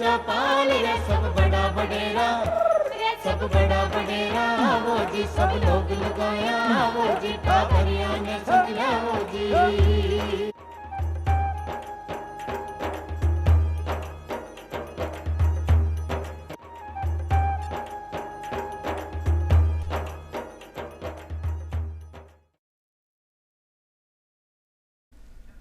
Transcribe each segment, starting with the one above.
का पाल रे सब बड़ा बडेरा, सब बड़ा बडेरा वो जी, सब लोग लगाया वो जी, टाबरिया ने समझा वो जी।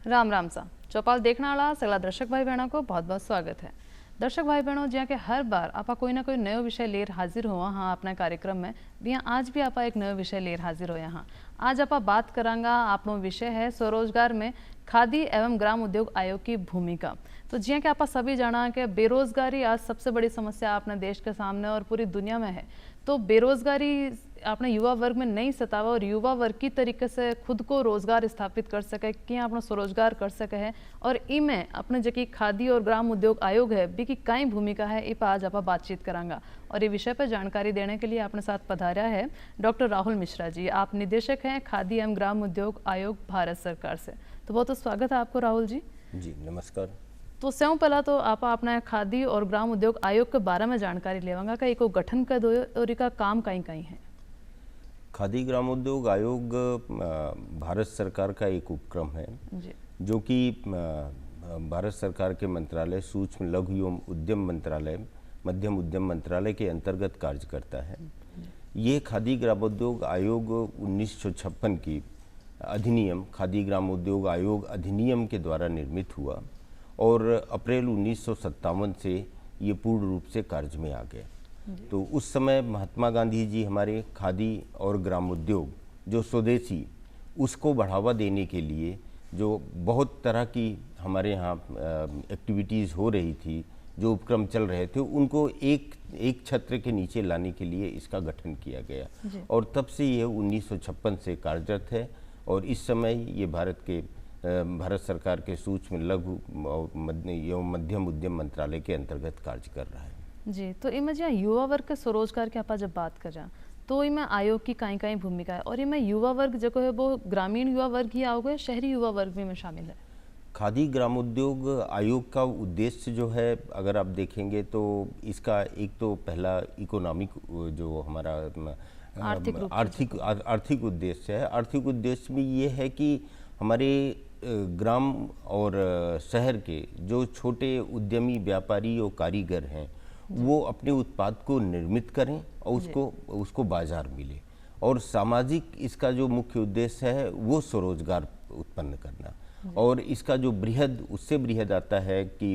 राम राम सा चौपाल देखने वाला सगला दर्शक भाई बहनों को बहुत बहुत स्वागत है। दर्शक भाई बहनों ज्यादा के हर बार आपा कोई ना कोई नयो विषय लेर हाजिर हुआ हाँ अपना कार्यक्रम में भी आज भी आपा एक नयो विषय लेर हाजिर हो यहाँ। आज आपा बात करांगा आपनो विषय है स्वरोजगार में खादी एवं ग्राम उद्योग आयोग की भूमिका। तो जिया कि आपा सभी जाना कि बेरोजगारी आज सबसे बड़ी समस्या अपने देश के सामने और पूरी दुनिया में है। तो बेरोजगारी अपने युवा वर्ग में नहीं सतावा और युवा वर्ग की तरीके से खुद को रोजगार स्थापित कर सके कि अपना स्वरोजगार कर सके है और इमें अपने जो कि खादी और ग्राम उद्योग आयोग है बी की कई भूमिका है इस पर आज आप बातचीत करांगा। और ये विषय पर जानकारी देने के लिए अपने साथ पधारा है डॉक्टर राहुल मिश्रा जी। आप निदेशक हैं खादी एवं ग्राम उद्योग आयोग भारत सरकार से। तो बहुत स्वागत है आपको राहुल जी। जी नमस्कार। तो सबसे पहला तो आप अपना खादी और ग्राम उद्योग आयोग के बारे में जानकारी लेवांगा का इको गठन कर दो और इसका काम कहीं कहीं है। खादी ग्राम उद्योग आयोग भारत सरकार का एक उपक्रम है जो कि भारत सरकार के मंत्रालय सूक्ष्म लघु एवं उद्यम मंत्रालय मध्यम उद्यम मंत्रालय के अंतर्गत कार्य करता है। ये खादी ग्राम उद्योग आयोग 1956 की अधिनियम खादी ग्राम उद्योग आयोग अधिनियम के द्वारा निर्मित हुआ और अप्रैल 1957 से ये पूर्ण रूप से कार्य में आ गया। तो उस समय महात्मा गांधी जी हमारे खादी और ग्राम उद्योग जो स्वदेशी उसको बढ़ावा देने के लिए जो बहुत तरह की हमारे यहाँ एक्टिविटीज़ हो रही थी, जो उपक्रम चल रहे थे, उनको एक छत्र के नीचे लाने के लिए इसका गठन किया गया और तब से ये 1956 से कार्यरत है और इस समय ये भारत सरकार के सूक्ष्म लघु एवं मध्यम उद्यम मंत्रालय के अंतर्गत कार्य कर रहा है। जी, तो इनमें जो युवा वर्ग के स्वरोजगार की आप जब बात कर रहे तो इनमें आयोग की कई कई भूमिका है और इनमें युवा वर्ग जो है वो ग्रामीण युवा वर्ग ही आओगे या शहरी युवा वर्ग भी में शामिल है? खादी ग्राम उद्योग आयोग का उद्देश्य जो है अगर आप देखेंगे तो इसका एक तो पहला इकोनॉमिक जो हमारा आर्थिक उद्देश्य है। आर्थिक उद्देश्य में ये है कि हमारे ग्राम और शहर के जो छोटे उद्यमी व्यापारी और कारीगर हैं वो अपने उत्पाद को निर्मित करें और उसको बाजार मिले। और सामाजिक इसका जो मुख्य उद्देश्य है वो स्वरोजगार उत्पन्न करना। और इसका जो उससे बृहद आता है कि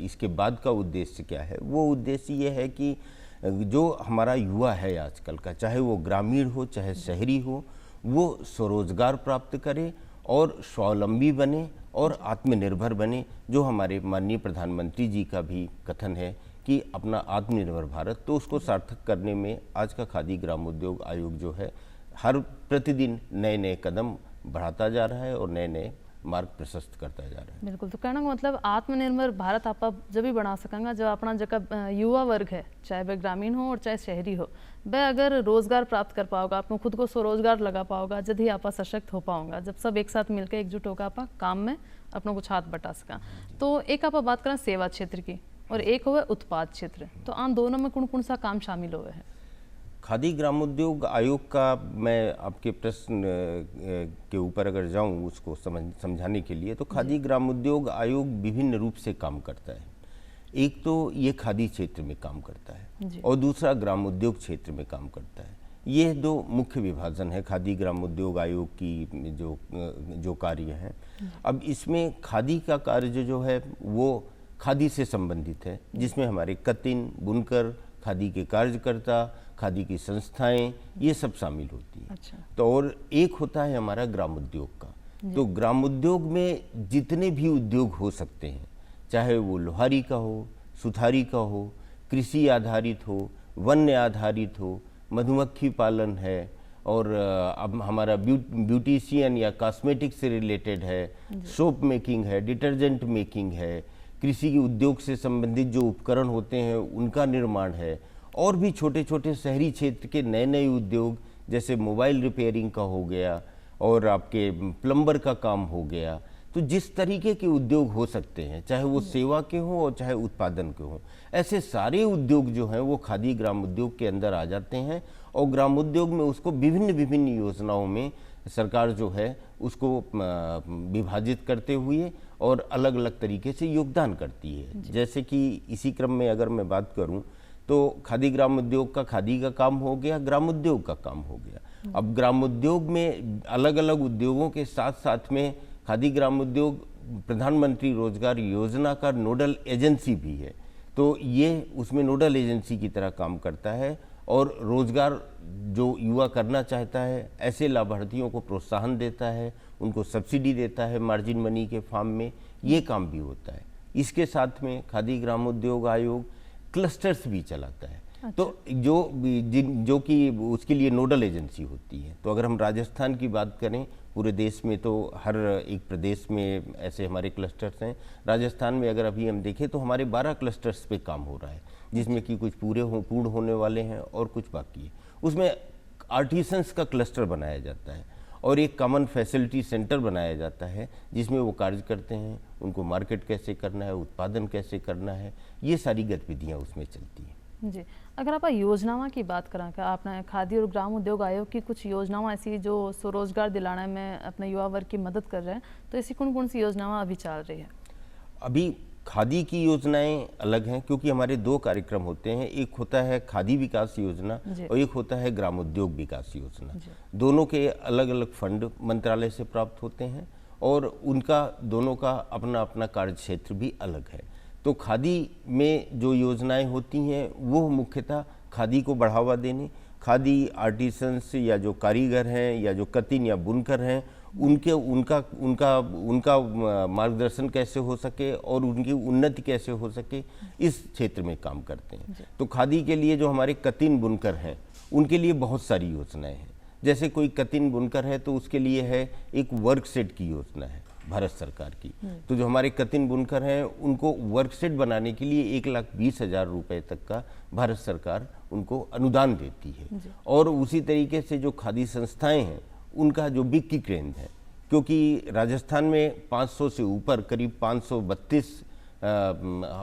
इसके बाद का उद्देश्य क्या है, वो उद्देश्य ये है कि जो हमारा युवा है आजकल का, चाहे वो ग्रामीण हो चाहे शहरी हो, वो स्वरोजगार प्राप्त करे और स्वावलंबी बने और आत्मनिर्भर बने, जो हमारे माननीय प्रधानमंत्री जी का भी कथन है कि अपना आत्मनिर्भर भारत। तो उसको सार्थक करने में आज का खादी ग्राम उद्योग आयोग जो है हर प्रतिदिन नए नए कदम बढ़ाता जा रहा है और नए नए मार्ग प्रशस्त करता जा रहा है। बिल्कुल, तो कहना का मतलब आत्मनिर्भर भारत आप जब भी बना सकेंगे जब अपना जगह युवा वर्ग है, चाहे वह ग्रामीण हो और चाहे शहरी हो, वह अगर रोजगार प्राप्त कर पाओगा, आप खुद को स्वरोजगार लगा पाओगा, जब ही आप सशक्त हो पाओगा, जब सब एक साथ मिलकर एकजुट होकर आप काम में अपना कुछ हाथ बटा सका। तो एक आप बात करें सेवा क्षेत्र की और एक हुआ उत्पाद क्षेत्र, तो आन दोनों में कौन कौन सा काम शामिल हुए हैं? खादी ग्राम उद्योग आयोग का मैं आपके प्रश्न के ऊपर अगर जाऊं उसको समझाने के लिए, तो खादी ग्राम उद्योग आयोग विभिन्न रूप से काम करता है। एक तो ये खादी क्षेत्र में काम करता है और दूसरा ग्राम उद्योग क्षेत्र में काम करता है। ये दो मुख्य विभाजन है खादी ग्राम उद्योग आयोग की जो कार्य हैं। अब इसमें खादी का कार्य जो है वो खादी से संबंधित है, जिसमें हमारे कतिन, बुनकर, खादी के कार्यकर्ता, खादी की संस्थाएं, ये सब शामिल होती हैं। अच्छा। तो और एक होता है हमारा ग्राम उद्योग का। तो ग्राम उद्योग में जितने भी उद्योग हो सकते हैं, चाहे वो लोहारी का हो, सुथारी का हो, कृषि आधारित हो, वन्य आधारित हो, मधुमक्खी पालन है और अब हमारा ब्यूटिशियन या कॉस्मेटिक्स से रिलेटेड है, सोप मेकिंग है, डिटर्जेंट मेकिंग है, कृषि के उद्योग से संबंधित जो उपकरण होते हैं उनका निर्माण है, और भी छोटे छोटे शहरी क्षेत्र के नए नए उद्योग जैसे मोबाइल रिपेयरिंग का हो गया और आपके प्लम्बर का काम हो गया। तो जिस तरीके के उद्योग हो सकते हैं, चाहे वो सेवा के हों और चाहे उत्पादन के हों, ऐसे सारे उद्योग जो हैं वो खादी ग्राम उद्योग के अंदर आ जाते हैं और ग्राम उद्योग में उसको विभिन्न विभिन्न योजनाओं में सरकार जो है उसको विभाजित करते हुए और अलग अलग तरीके से योगदान करती है। जैसे कि इसी क्रम में अगर मैं बात करूं तो खादी ग्राम उद्योग का खादी का काम हो गया, ग्राम उद्योग का काम हो गया। अब ग्राम उद्योग में अलग अलग उद्योगों के साथ साथ में खादी ग्राम उद्योग प्रधानमंत्री रोजगार योजना का नोडल एजेंसी भी है, तो ये उसमें नोडल एजेंसी की तरह काम करता है और रोजगार जो युवा करना चाहता है ऐसे लाभार्थियों को प्रोत्साहन देता है, उनको सब्सिडी देता है मार्जिन मनी के फॉर्म में, ये काम भी होता है। इसके साथ में खादी ग्रामोद्योग आयोग क्लस्टर्स भी चलाता है। अच्छा। तो जो कि उसके लिए नोडल एजेंसी होती है। तो अगर हम राजस्थान की बात करें, पूरे देश में तो हर एक प्रदेश में ऐसे हमारे क्लस्टर्स हैं। राजस्थान में अगर अभी हम देखें तो हमारे 12 क्लस्टर्स पे काम हो रहा है, जिसमें कि कुछ पूर्ण होने वाले हैं और कुछ बाकी है। उसमें आर्टिसंस का क्लस्टर बनाया जाता है और एक कॉमन फैसिलिटी सेंटर बनाया जाता है जिसमें वो कार्य करते हैं, उनको मार्केट कैसे करना है, उत्पादन कैसे करना है, ये सारी गतिविधियाँ उसमें चलती हैं। जी, अगर आप योजनाओं की बात करें, क्या आपने खादी और ग्राम उद्योग आयोग की कुछ योजनाओं ऐसी जो स्वरोजगार दिलाने में अपने युवा वर्ग की मदद कर रहे हैं, तो ऐसी कौन कौन सी योजनाएं अभी चल रही है? अभी खादी की योजनाएं अलग हैं क्योंकि हमारे 2 कार्यक्रम होते हैं, एक होता है खादी विकास योजना और एक होता है ग्राम उद्योग विकास योजना। दोनों के अलग अलग फंड मंत्रालय से प्राप्त होते हैं और उनका दोनों का अपना अपना कार्य क्षेत्र भी अलग है। तो खादी में जो योजनाएं होती हैं वो मुख्यतः खादी को बढ़ावा देने, खादी आर्टिसंस या जो कारीगर हैं या जो कतिन या बुनकर हैं उनका मार्गदर्शन कैसे हो सके और उनकी उन्नति कैसे हो सके, इस क्षेत्र में काम करते हैं। तो खादी के लिए जो हमारे कतिन बुनकर हैं उनके लिए बहुत सारी योजनाएं हैं। जैसे कोई कतिन बुनकर है तो उसके लिए है एक वर्क सेट की योजना है भारत सरकार की। तो जो हमारे कतिन बुनकर हैं उनको वर्क सेट बनाने के लिए 1,20,000 रुपए तक का भारत सरकार उनको अनुदान देती है। और उसी तरीके से जो खादी संस्थाएं हैं उनका जो बिक्री केंद्र है, क्योंकि राजस्थान में 500 से ऊपर करीब 532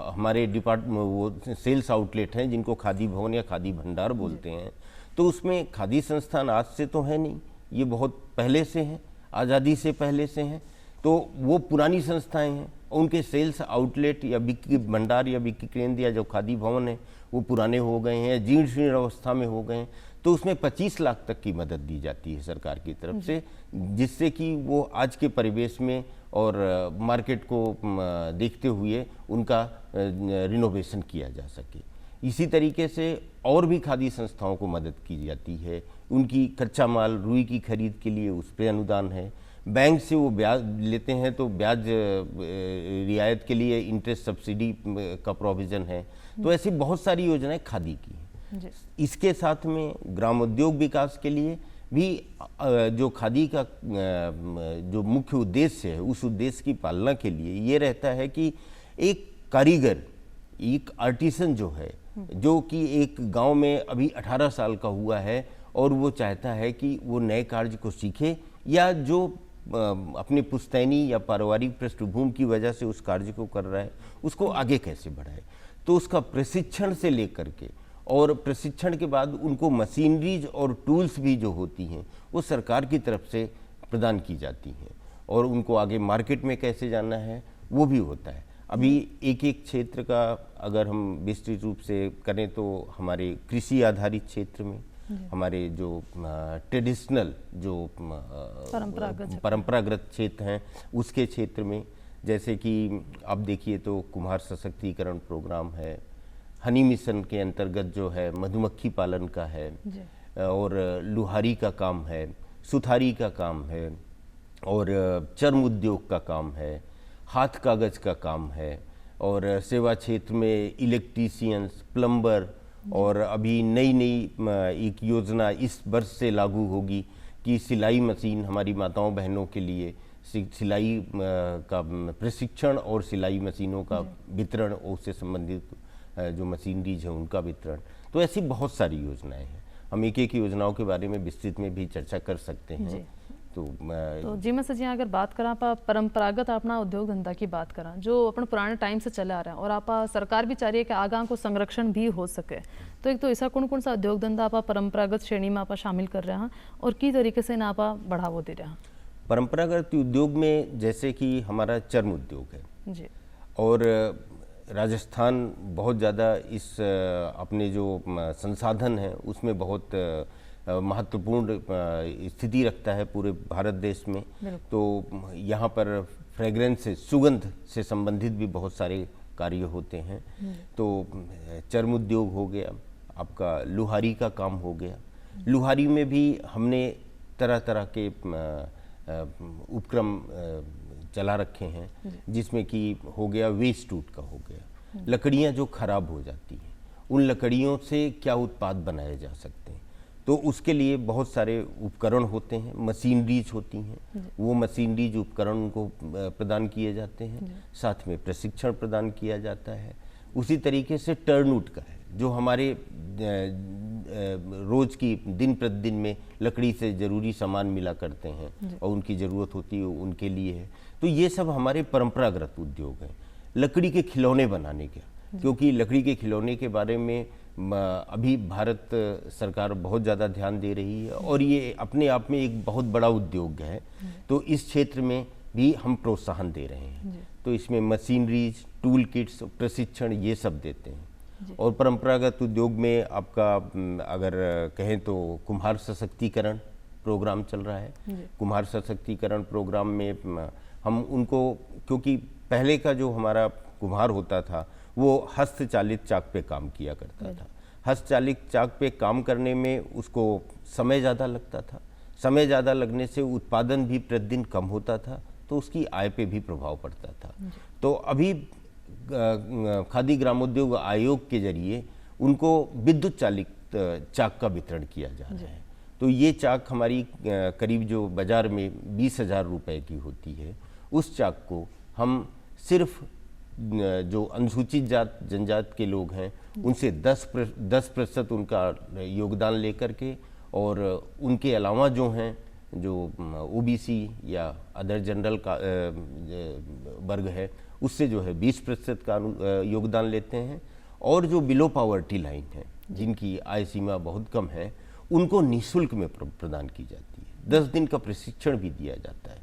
हमारे वो सेल्स आउटलेट हैं जिनको खादी भवन या खादी भंडार बोलते हैं। तो उसमें खादी संस्थान आज से तो है नहीं, ये बहुत पहले से हैं, आज़ादी से पहले से हैं। तो वो पुरानी संस्थाएं हैं, उनके सेल्स आउटलेट या बिक्री भंडार या बिक्री केंद्र या जो खादी भवन है वो पुराने हो गए हैं, जीर्ण शीर्ण अवस्था में हो गए हैं। तो उसमें 25 लाख तक की मदद दी जाती है सरकार की तरफ से, जिससे कि वो आज के परिवेश में और मार्केट को देखते हुए उनका रिनोवेशन किया जा सके। इसी तरीके से और भी खादी संस्थाओं को मदद की जाती है, उनकी कच्चा माल रुई की खरीद के लिए उस पर अनुदान है। बैंक से वो ब्याज लेते हैं तो ब्याज रियायत के लिए इंटरेस्ट सब्सिडी का प्रोविज़न है। तो ऐसी बहुत सारी योजनाएं खादी की हैं। इसके साथ में ग्रामोद्योग विकास के लिए भी जो खादी का जो मुख्य उद्देश्य है उस उद्देश्य की पालना के लिए ये रहता है कि एक कारीगर, एक आर्टिसन जो है, जो कि एक गांव में अभी 18 साल का हुआ है और वो चाहता है कि वो नए कार्य को सीखे या जो अपने पुश्तैनी या पारिवारिक पृष्ठभूमि की वजह से उस कार्य को कर रहा है उसको आगे कैसे बढ़ाए, तो उसका प्रशिक्षण से लेकर के और प्रशिक्षण के बाद उनको मशीनरीज और टूल्स भी जो होती हैं वो सरकार की तरफ से प्रदान की जाती हैं और उनको आगे मार्केट में कैसे जाना है वो भी होता है। अभी एक एक क्षेत्र का अगर हम विस्तृत रूप से करें तो हमारे कृषि आधारित क्षेत्र में हमारे जो ट्रेडिशनल जो परंपरागत क्षेत्र हैं उसके क्षेत्र में, जैसे कि आप देखिए तो कुम्हार सशक्तिकरण प्रोग्राम है, हनी मिशन के अंतर्गत जो है मधुमक्खी पालन का है और लुहारी का काम है, सुथारी का काम है और चर्म उद्योग का काम है, हाथ कागज का काम है और सेवा क्षेत्र में इलेक्ट्रीशियंस, प्लम्बर और अभी नई एक योजना इस वर्ष से लागू होगी कि सिलाई मशीन हमारी माताओं बहनों के लिए सिलाई का प्रशिक्षण और सिलाई मशीनों का वितरण, उससे संबंधित जो मशीनरीज है उनका वितरण। तो ऐसी बहुत सारी योजनाएं हैं, हम एक एक योजनाओं के बारे में विस्तृत में भी चर्चा कर सकते हैं। तो जी मैं सर अगर बात करा आप परंपरागत अपना उद्योग धंधा की बात करा जो अपन पुराने टाइम से चले आ रहा है और आप सरकार भी चाह रही है कि आगा को संरक्षण भी हो सके, तो एक तो ऐसा कौन कौन सा उद्योग धंधा आप परंपरागत श्रेणी में आप शामिल कर रहे हैं और की तरीके से ना आप बढ़ावा दे रहे हैं? परंपरागत उद्योग में जैसे कि हमारा चर्म उद्योग है जी, और राजस्थान बहुत ज़्यादा इस अपने जो संसाधन हैं उसमें बहुत महत्वपूर्ण स्थिति रखता है पूरे भारत देश में। तो यहाँ पर फ्रेग्रेंस से, सुगंध से संबंधित भी बहुत सारे कार्य होते हैं। तो चर्म उद्योग हो गया, आपका लुहारी का काम हो गया। लुहारी में भी हमने तरह तरह के उपक्रम चला रखे हैं, जिसमें कि हो गया वेस्ट वुड का हो गया, लकड़ियाँ जो खराब हो जाती हैं उन लकड़ियों से क्या उत्पाद बनाए जा सकते हैं, तो उसके लिए बहुत सारे उपकरण होते हैं, मशीनरीज होती हैं, वो मशीनरीज उपकरण उनको प्रदान किए जाते हैं, साथ में प्रशिक्षण प्रदान किया जाता है। उसी तरीके से टर्नवुड का है जो हमारे रोज की दिन प्रतिदिन में लकड़ी से ज़रूरी सामान मिला करते हैं और उनकी ज़रूरत होती है उनके लिए है। तो ये सब हमारे परंपरागत उद्योग हैं। लकड़ी के खिलौने बनाने के, क्योंकि लकड़ी के खिलौने के बारे में अभी भारत सरकार बहुत ज़्यादा ध्यान दे रही है और ये अपने आप में एक बहुत बड़ा उद्योग है, तो इस क्षेत्र में भी हम प्रोत्साहन दे रहे हैं। तो इसमें मशीनरीज, टूल किट्स, प्रशिक्षण ये सब देते हैं। और परंपरागत उद्योग में आपका अगर कहें तो कुम्हार सशक्तिकरण प्रोग्राम चल रहा है। कुम्हार सशक्तिकरण प्रोग्राम में हम उनको, क्योंकि पहले का जो हमारा कुम्हार होता था वो हस्तचालित चाक पे काम किया करता था। हस्तचालित चाक पे काम करने में उसको समय ज़्यादा लगता था, समय ज़्यादा लगने से उत्पादन भी प्रतिदिन कम होता था, तो उसकी आय पे भी प्रभाव पड़ता था। तो अभी खादी ग्रामोद्योग आयोग के जरिए उनको विद्युत चालित चाक का वितरण किया जा रहा है। तो ये चाक हमारी करीब जो बाज़ार में 20,000 रुपये की होती है, उस चाक को हम सिर्फ जो अनुसूचित जात जनजात के लोग हैं उनसे 10% उनका योगदान लेकर के, और उनके अलावा जो हैं जो ओबीसी या अदर जनरल का वर्ग है उससे जो है 20% का योगदान लेते हैं। और जो बिलो पावर्टी लाइन है, जिनकी आय सीमा बहुत कम है, उनको निःशुल्क में प्रदान की जाती है। 10 दिन का प्रशिक्षण भी दिया जाता है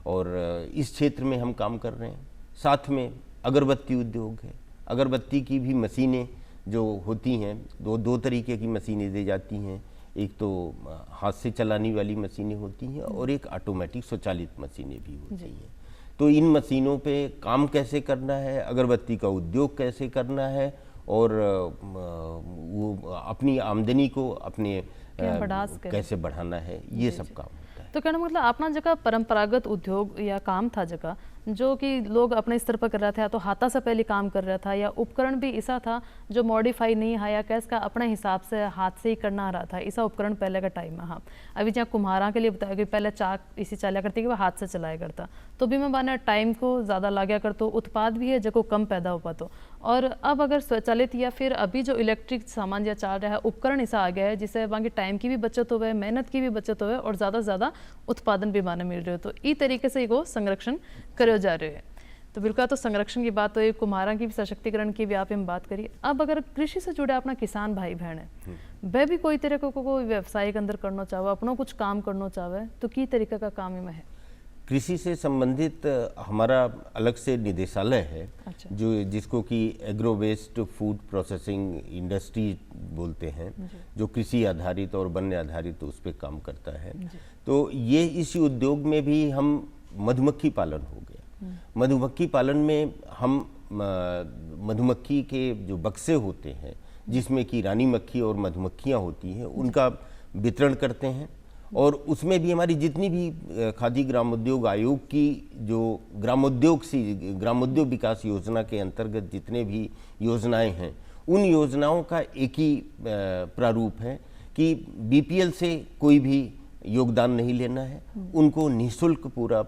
और इस क्षेत्र में हम काम कर रहे हैं। साथ में अगरबत्ती उद्योग है। अगरबत्ती की भी मशीनें जो होती हैं, दो तरीके की मशीनें दी जाती हैं। एक तो हाथ से चलाने वाली मशीनें होती हैं और एक ऑटोमेटिक स्वचालित मशीनें भी होती हैं। तो इन मशीनों पे काम कैसे करना है, अगरबत्ती का उद्योग कैसे करना है और वो अपनी आमदनी को अपने कैसे बढ़ाना है, ये सब काम होता है। तो कहना मतलब अपना जगह परंपरागत उद्योग या काम था जगह जो कि लोग अपने स्तर पर कर रहा था, तो हाथा से पहले काम कर रहा था, या उपकरण भी ऐसा था जो मॉडिफाई नहीं है या कैस का अपने हिसाब से हाथ से ही करना रहा था, ऐसा उपकरण पहले का टाइम में। हाँ, अभी जहाँ कुम्हारा के लिए बताया कि पहले चाक इसी चलाया करती कि वह हाथ से चलाया करता, तो भी मैं बाना टाइम को ज़्यादा लागया कर, तो उत्पाद भी है जो कम पैदा हो पाता। और अब अगर स्वचालित या फिर अभी जो इलेक्ट्रिक सामान या चल रहा है उपकरण ऐसा आ गया है जिससे बाकी टाइम की भी बचत हो, मेहनत की भी बचत हो और ज़्यादा से ज़्यादा उत्पादन भी माने मिल रहे हो, तो इस तरीके से वो संरक्षण करे जा रहे हैं। तो बिल्कुल, तो संरक्षण की बात तो ये कुम्हारा की भी सशक्तिकरण की भी आप हम बात करिए। अब अगर कृषि से जुड़े अपना किसान भाई बहन है, वह भी कोई तरह को कोई व्यवसाय के अंदर करना चाहे, अपना कुछ काम करना चाहे, तो की तरीके का काम में है? कृषि से संबंधित हमारा अलग से निदेशालय है। अच्छा। जो जिसको कि agro waste food processing industry बोलते हैं, जो कृषि आधारित और वन्य आधारित उस पर काम करता है। तो ये इस उद्योग में भी हम मधुमक्खी पालन हो गया। मधुमक्खी पालन में हम मधुमक्खी के जो बक्से होते हैं जिसमें कि रानी मक्खी और मधुमक्खियाँ होती हैं, उनका वितरण करते हैं। और उसमें भी हमारी जितनी भी खादी ग्रामोद्योग आयोग की जो ग्रामोद्योग विकास योजना के अंतर्गत जितने भी योजनाएं हैं, उन योजनाओं का एक ही प्रारूप है कि बीपीएल से कोई भी योगदान नहीं लेना है, उनको निःशुल्क पूरा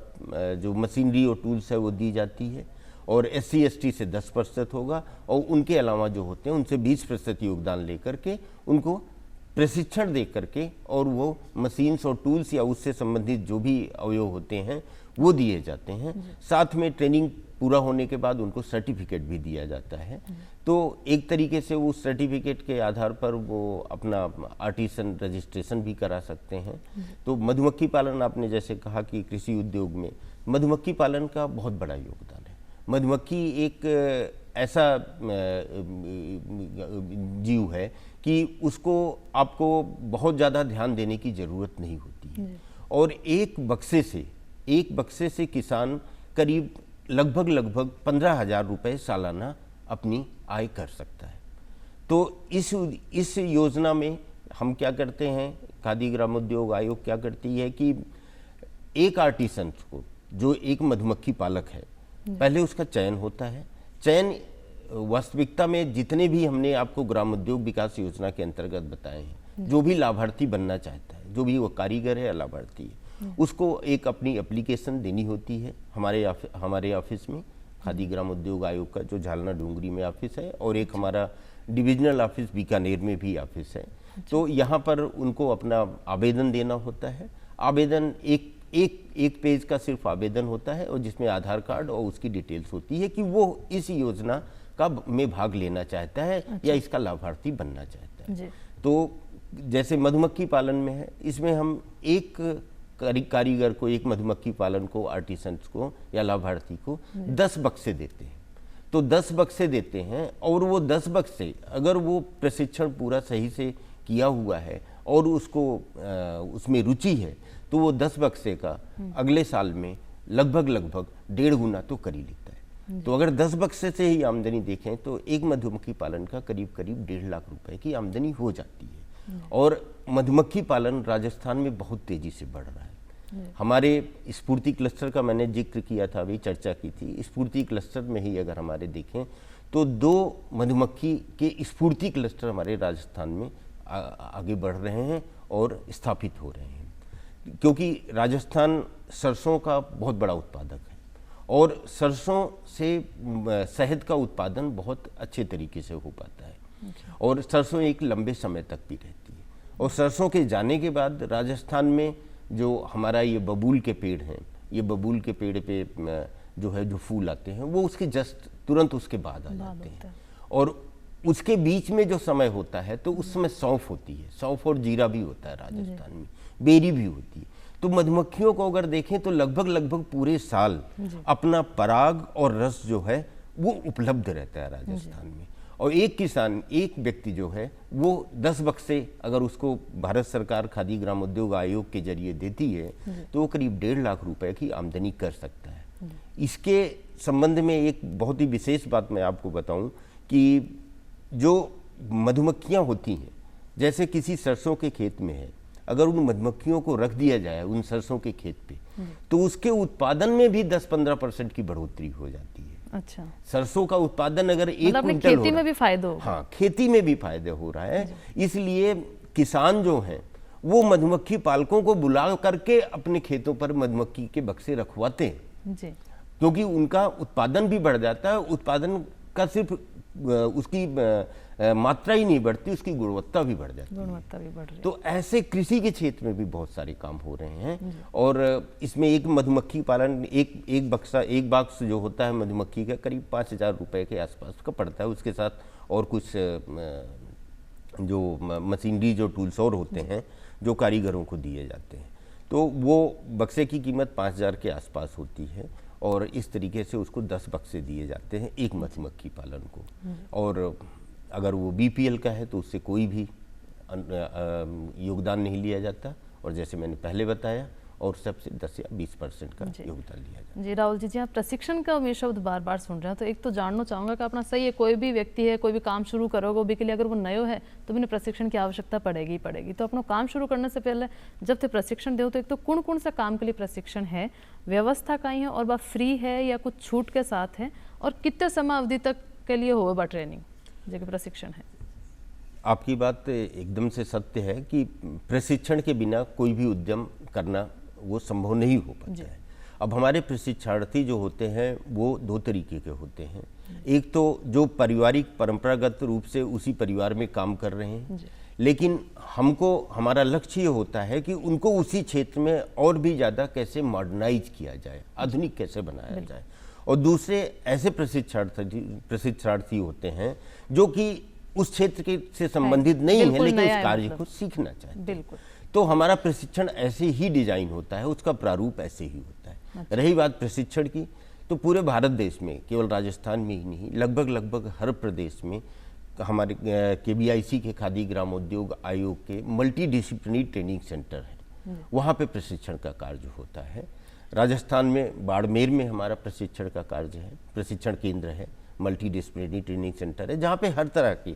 जो मशीनरी और टूल्स है वो दी जाती है, और SC ST से 10% होगा, और उनके अलावा जो होते हैं उनसे 20% योगदान लेकर के उनको प्रशिक्षण दे करके और वो मशीन्स और टूल्स या उससे संबंधित जो भी अवयव होते हैं वो दिए जाते हैं। साथ में ट्रेनिंग पूरा होने के बाद उनको सर्टिफिकेट भी दिया जाता है। तो एक तरीके से उस सर्टिफिकेट के आधार पर वो अपना आर्टिसन रजिस्ट्रेशन भी करा सकते हैं। तो मधुमक्खी पालन, आपने जैसे कहा कि कृषि उद्योग में मधुमक्खी पालन का बहुत बड़ा योगदान है। मधुमक्खी एक ऐसा जीव है कि उसको आपको बहुत ज़्यादा ध्यान देने की ज़रूरत नहीं होती है और एक बक्से से किसान करीब लगभग 15,000 रुपये सालाना अपनी आय कर सकता है। तो इस योजना में हम क्या करते हैं, खादी ग्रामोद्योग आयोग क्या करती है कि एक आर्टिसन को, जो एक मधुमक्खी पालक है, पहले उसका चयन होता है। चयन वास्तविकता में जितने भी हमने आपको ग्रामोद्योग विकास योजना के अंतर्गत बताए हैं, जो भी लाभार्थी बनना चाहता है, जो भी वो कारीगर है या लाभार्थी है, उसको एक अपनी एप्लीकेशन देनी होती है हमारे ऑफिस में, खादी ग्रामोद्योग आयोग का जो झालना डूंगरी में ऑफिस है, और एक हमारा डिविजनल ऑफिस बीकानेर में भी ऑफिस है। तो यहाँ पर उनको अपना आवेदन देना होता है। आवेदन एक पेज का सिर्फ आवेदन होता है और जिसमें आधार कार्ड और उसकी डिटेल्स होती है कि वो इस योजना का में भाग लेना चाहता है या इसका लाभार्थी बनना चाहता है। तो जैसे मधुमक्खी पालन में है, इसमें हम एक कारीगर को, एक मधुमक्खी पालन को, आर्टिसंस को या लाभार्थी को 10 बक्से देते हैं। तो 10 बक्से देते हैं और वो 10 बक्से अगर वो प्रशिक्षण पूरा सही से किया हुआ है और उसको उसमें रुचि है, तो वो 10 बक्से का अगले साल में लगभग 1.5 गुना तो कर ही लेता है। तो अगर 10 बक्से से ही आमदनी देखें तो एक मधुमक्खी पालन का करीब 1.5 लाख रुपए की आमदनी हो जाती है। और मधुमक्खी पालन राजस्थान में बहुत तेजी से बढ़ रहा है। हमारे स्फूर्ति क्लस्टर का मैंने जिक्र किया था, अभी चर्चा की थी। स्फूर्ति क्लस्टर में ही अगर हमारे देखें तो 2 मधुमक्खी के स्फूर्ति क्लस्टर हमारे राजस्थान में आगे बढ़ रहे हैं और स्थापित हो रहे हैं, क्योंकि राजस्थान सरसों का बहुत बड़ा उत्पादक है और सरसों से शहद का उत्पादन बहुत अच्छे तरीके से हो पाता है और सरसों एक लंबे समय तक भी रहती है। और सरसों के जाने के बाद राजस्थान में जो हमारा ये बबूल के पेड़ हैं, ये बबूल के पेड़ पे जो है जो फूल आते हैं वो उसके जस्ट तुरंत उसके बाद आ जाते हैं। और उसके बीच में जो समय होता है तो उस समय सौंफ होती है, सौंफ और जीरा भी होता है राजस्थान में, बेरी भी होती है। तो मधुमक्खियों को अगर देखें तो लगभग पूरे साल अपना पराग और रस जो है वो उपलब्ध रहता है राजस्थान में। और एक किसान, एक व्यक्ति जो है वो 10 बक्से अगर उसको भारत सरकार खादी ग्रामोद्योग आयोग के जरिए देती है तो वो करीब 1.5 लाख रुपए की आमदनी कर सकता है। इसके संबंध में एक बहुत ही विशेष बात मैं आपको बताऊं कि जो मधुमक्खियां होती हैं, जैसे किसी सरसों के खेत में है, अगर उन मधुमक्खियों को रख दिया जाए उन सरसों के खेत पे तो उसके उत्पादन में भी 10-15% की बढ़ोतरी हो जाती है। अच्छा, सरसों का उत्पादन अगर 1 मतलब क्विंटल खेती में भी फायदा हो। हाँ, खेती में भी फायदा हो रहा है। इसलिए किसान जो हैं वो मधुमक्खी पालकों को बुला करके अपने खेतों पर मधुमक्खी के बक्से रखवाते हैं जी, क्योंकि उनका उत्पादन भी बढ़ जाता है। उत्पादन का सिर्फ उसकी मात्रा ही नहीं बढ़ती, उसकी गुणवत्ता भी बढ़ जाती है। गुणवत्ता भी बढ़ रही है। तो ऐसे कृषि के क्षेत्र में भी बहुत सारे काम हो रहे हैं। और इसमें एक मधुमक्खी पालन, एक बक्स जो होता है मधुमक्खी का करीब 5,000 रुपए के आसपास का पड़ता है। उसके साथ और कुछ जो मशीनरी, जो टूल्स और होते हैं जो कारीगरों को दिए जाते हैं, तो वो बक्से की कीमत 5,000 के आसपास होती है। और इस तरीके से उसको 10 बक्से दिए जाते हैं एक मधुमक्खी पालन को। और अगर वो BPL का है तो उससे कोई भी योगदान नहीं लिया जाता, और जैसे मैंने पहले बताया, और सबसे 10 या 20% का योगदान लिया जाता है। जी राहुल जी, आप प्रशिक्षण का मैं शब्द बार बार सुन रहे हैं, तो एक तो जानना चाहूँगा कि अपना सही है, कोई भी व्यक्ति है, कोई भी काम शुरू करोगे वो के लिए अगर वो नयो है तो मैंने प्रशिक्षण की आवश्यकता पड़ेगी। तो अपना काम शुरू करने से पहले जब ते प्रशिक्षण दो तो एक तो कौन सा काम के लिए प्रशिक्षण है, व्यवस्था का ही है, और वह फ्री है या कुछ छूट के साथ है, और कितने समय अवधि तक के लिए हो बा ट्रेनिंग जो कि प्रशिक्षण है? आपकी बात एकदम से सत्य है कि प्रशिक्षण के बिना कोई भी उद्यम करना वो संभव नहीं हो पाता है। अब हमारे प्रशिक्षणार्थी जो होते हैं वो दो तरीके के होते हैं। एक तो जो पारिवारिक परंपरागत रूप से उसी परिवार में काम कर रहे हैं, लेकिन हमको हमारा लक्ष्य ये होता है कि उनको उसी क्षेत्र में और भी ज़्यादा कैसे मॉडर्नाइज किया जाए, आधुनिक कैसे बनाया जाए। और दूसरे ऐसे प्रशिक्षणार्थी होते हैं जो कि उस क्षेत्र के से संबंधित नहीं है, लेकिन उस कार्य को सीखना चाहते हैं। तो हमारा प्रशिक्षण ऐसे ही डिजाइन होता है, उसका प्रारूप ऐसे ही होता है। रही बात प्रशिक्षण की, तो पूरे भारत देश में, केवल राजस्थान में ही नहीं, लगभग हर प्रदेश में हमारे KBIC के खादी ग्रामोद्योग आयोग के मल्टी डिसिप्लिनरी ट्रेनिंग सेंटर है, वहाँ पे प्रशिक्षण का कार्य होता है। राजस्थान में बाड़मेर में हमारा प्रशिक्षण का कार्य है, प्रशिक्षण केंद्र है, मल्टी डिसिप्लिनरी ट्रेनिंग सेंटर है, जहाँ पे हर तरह की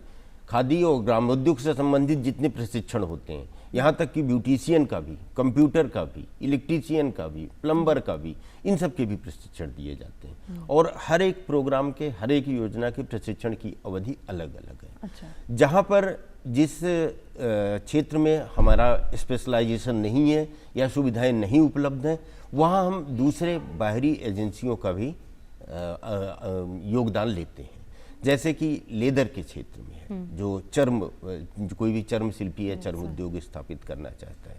खादी और ग्रामोद्योग से संबंधित जितने प्रशिक्षण होते हैं, यहाँ तक कि ब्यूटिशियन का भी, कंप्यूटर का भी, इलेक्ट्रीशियन का भी, प्लम्बर का भी, इन सब के भी प्रशिक्षण दिए जाते हैं। और हर एक प्रोग्राम के, हर एक योजना के प्रशिक्षण की अवधि अलग अलग है। अच्छा। जहाँ पर जिस क्षेत्र में हमारा स्पेशलाइजेशन नहीं है या सुविधाएं नहीं उपलब्ध हैं, वहाँ हम दूसरे बाहरी एजेंसियों का भी योगदान लेते हैं। जैसे कि लेदर के क्षेत्र में है, जो कोई भी चर्म शिल्पी या चर्म उद्योग स्थापित करना चाहता है,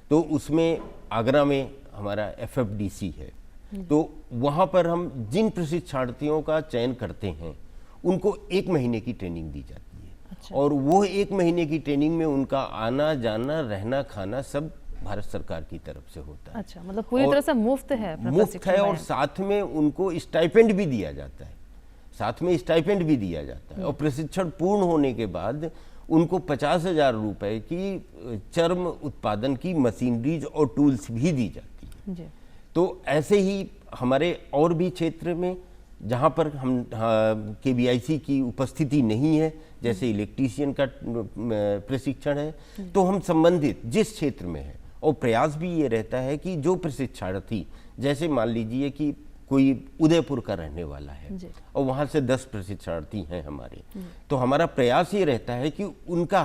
तो उसमें आगरा में हमारा FFDC है। तो वहाँ पर हम जिन प्रशिक्षणार्थियों का चयन करते हैं उनको 1 महीने की ट्रेनिंग दी जाती है। अच्छा। और वो 1 महीने की ट्रेनिंग में उनका आना जाना रहना खाना सब भारत सरकार की तरफ से होता है। अच्छा, मतलब पूरी तरह से मुफ्त है? मुफ्त है, और साथ में उनको स्टाइपेंड भी दिया जाता है, और प्रशिक्षण पूर्ण होने के बाद उनको 50,000 रुपए की चर्म उत्पादन की मशीनरीज और टूल्स भी दी जाती है जी। तो ऐसे ही हमारे और भी क्षेत्र में जहाँ पर हम KBIC की उपस्थिति नहीं है, जैसे इलेक्ट्रीशियन का प्रशिक्षण है, तो हम संबंधित जिस क्षेत्र में है, और प्रयास भी ये रहता है कि जो प्रशिक्षणार्थी, जैसे मान लीजिए कि कोई उदयपुर का रहने वाला है और वहाँ से 10 प्रशिक्षणार्थी हैं हमारे, तो हमारा प्रयास ये रहता है कि उनका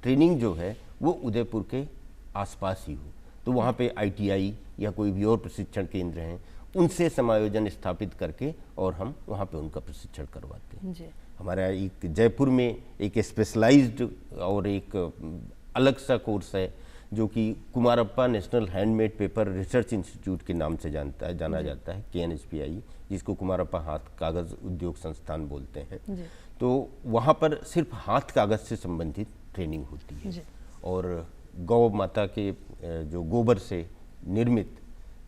ट्रेनिंग जो है वो उदयपुर के आसपास ही हो। तो वहाँ पे ITI या कोई भी और प्रशिक्षण केंद्र हैं, उनसे समायोजन स्थापित करके और हम वहाँ पे उनका प्रशिक्षण करवाते हैं। हमारा एक जयपुर में एक स्पेशलाइज्ड और एक अलग सा कोर्स है जो कि Kumarappa national handmade paper research institute के नाम से जाना जाता है, KNHPI, जिसको कुमारप्पा हाथ कागज़ उद्योग संस्थान बोलते हैं। तो वहाँ पर सिर्फ हाथ कागज़ से संबंधित ट्रेनिंग होती है, और गौ माता के जो गोबर से निर्मित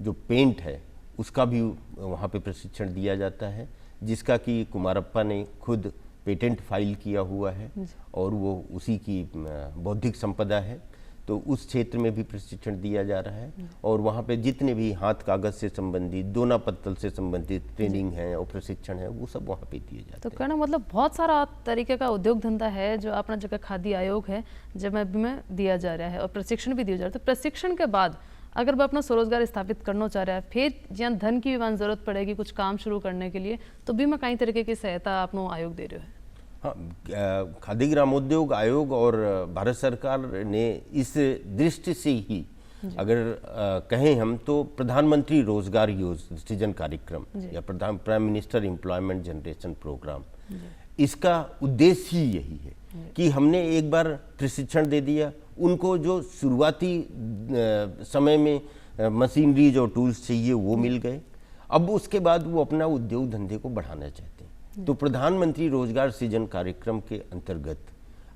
जो पेंट है उसका भी वहाँ पे प्रशिक्षण दिया जाता है, जिसका कि कुमारप्पा ने खुद पेटेंट फाइल किया हुआ है और वो उसी की बौद्धिक संपदा है। तो उस क्षेत्र में भी प्रशिक्षण दिया जा रहा है, और वहाँ पे जितने भी हाथ कागज़ से संबंधित, दोना पत्तल से संबंधित ट्रेनिंग है और प्रशिक्षण है, वो सब वहाँ पे दिए जाते हैं। तो कहना मतलब बहुत सारा तरीके का उद्योग धंधा है जो अपना जगह खादी आयोग है जब में दिया जा रहा है और प्रशिक्षण भी दिया जा रहा है। तो प्रशिक्षण के बाद अगर वह अपना स्वरोजगार स्थापित करना चाह रहा है, फिर जहाँ धन की भी जरूरत पड़ेगी कुछ काम शुरू करने के लिए, तो भी मैं कई तरीके की सहायता अपना आयोग दे रहे हो है। हाँ, खादी ग्रामोद्योग आयोग और भारत सरकार ने इस दृष्टि से ही अगर कहें हम तो प्रधानमंत्री रोजगार सृजन कार्यक्रम या prime minister employment generation programme, इसका उद्देश्य ही यही है कि हमने एक बार प्रशिक्षण दे दिया उनको, जो शुरुआती समय में मशीनरीज और टूल्स चाहिए वो मिल गए, अब उसके बाद वो अपना उद्योग धंधे को बढ़ाना चाहते हैं। तो प्रधानमंत्री रोजगार सृजन कार्यक्रम के अंतर्गत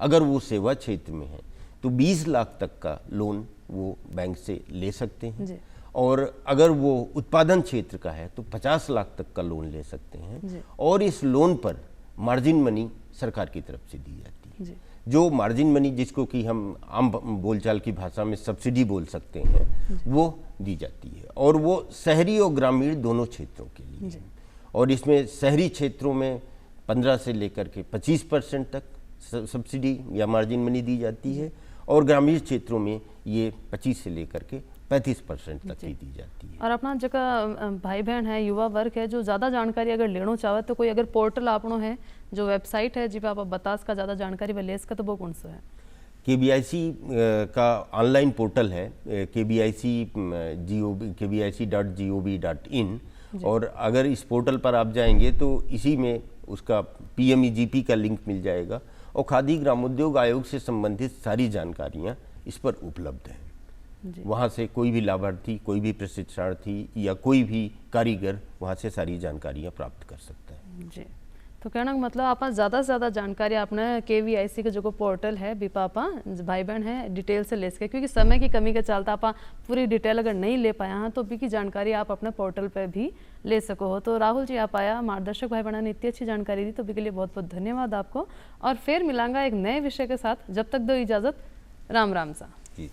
अगर वो सेवा क्षेत्र में है तो 20 लाख तक का लोन वो बैंक से ले सकते हैं, और अगर वो उत्पादन क्षेत्र का है तो 50 लाख तक का लोन ले सकते हैं, और इस लोन पर मार्जिन मनी सरकार की तरफ से दी जाती है। जो मार्जिन मनी जिसको कि हम आम बोलचाल की भाषा में सब्सिडी बोल सकते हैं, वो दी जाती है, और वो शहरी और ग्रामीण दोनों क्षेत्रों के लिए है। और इसमें शहरी क्षेत्रों में 15 से लेकर के 25% तक सब्सिडी या मार्जिन मनी दी जाती है, और ग्रामीण क्षेत्रों में ये 25 से लेकर के 35% तक की दी जाती है। और अपना जगह भाई बहन है, युवा वर्ग है, जो ज़्यादा जानकारी अगर लेना चाहे तो कोई अगर पोर्टल आपनो है, जो वेबसाइट है जी पे आप बता सका ज़्यादा जानकारी ले सका, तो वो कौन सा है? KBIC का ऑनलाइन पोर्टल है kbic.gov.in, और अगर इस पोर्टल पर आप जाएंगे तो इसी में उसका PMEGP का लिंक मिल जाएगा और खादी ग्रामोद्योग आयोग से संबंधित सारी जानकारियाँ इस पर उपलब्ध हैं। वहाँ से कोई भी लाभार्थी, कोई भी प्रशिक्षणार्थी या कोई भी कारीगर वहाँ से सारी जानकारियाँ प्राप्त कर सकता है। जी, तो कहना का मतलब आप ज़्यादा से ज़्यादा जानकारी आपने KVIC का जो पोर्टल है बीपा आप भाई बहन है डिटेल से ले सके, क्योंकि समय की कमी के चलता आप पूरी डिटेल अगर नहीं ले पाया हैं तो भी की जानकारी आप अपने पोर्टल पर भी ले सको हो। तो राहुल जी आप आया मार्गदर्शक भाई बहन ने इतनी अच्छी जानकारी दी, तो भी के लिए बहुत बहुत धन्यवाद आपको, और फिर मिलांगा एक नए विषय के साथ। जब तक दो इजाज़त, राम राम सा। जी।